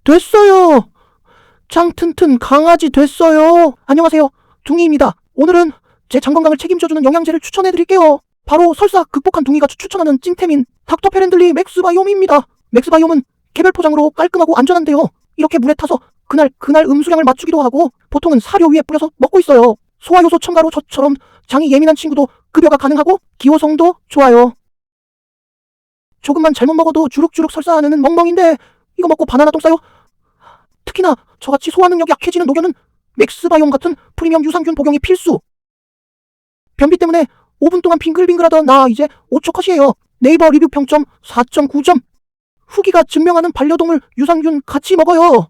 됐어요. 장 튼튼 강아지 됐어요. 안녕하세요. 둥이입니다. 오늘은 제 장 건강을 책임져주는 영양제를 추천해드릴게요. 바로 설사 극복한 둥이가 추천하는 찐템인 닥터페렌들리 맥스바이옴입니다. 맥스바이옴은 개별 포장으로 깔끔하고 안전한데요. 이렇게 물에 타서 그날 음수량을 맞추기도 하고 보통은 사료 위에 뿌려서 먹고 있어요. 소화효소 첨가로 저처럼 장이 예민한 친구도 급여가 가능하고 기호성도 좋아요. 조금만 잘못 먹어도 주룩주룩 설사하는 멍멍인데 이거 먹고 바나나 똥 싸요? 특히나 저같이 소화 능력이 약해지는 노견은 맥스바이옴 같은 프리미엄 유산균 복용이 필수. 변비 때문에 5분 동안 빙글빙글하던 나 이제 5초 컷이에요. 네이버 리뷰 평점 4.9점. 후기가 증명하는 반려동물 유산균 같이 먹어요.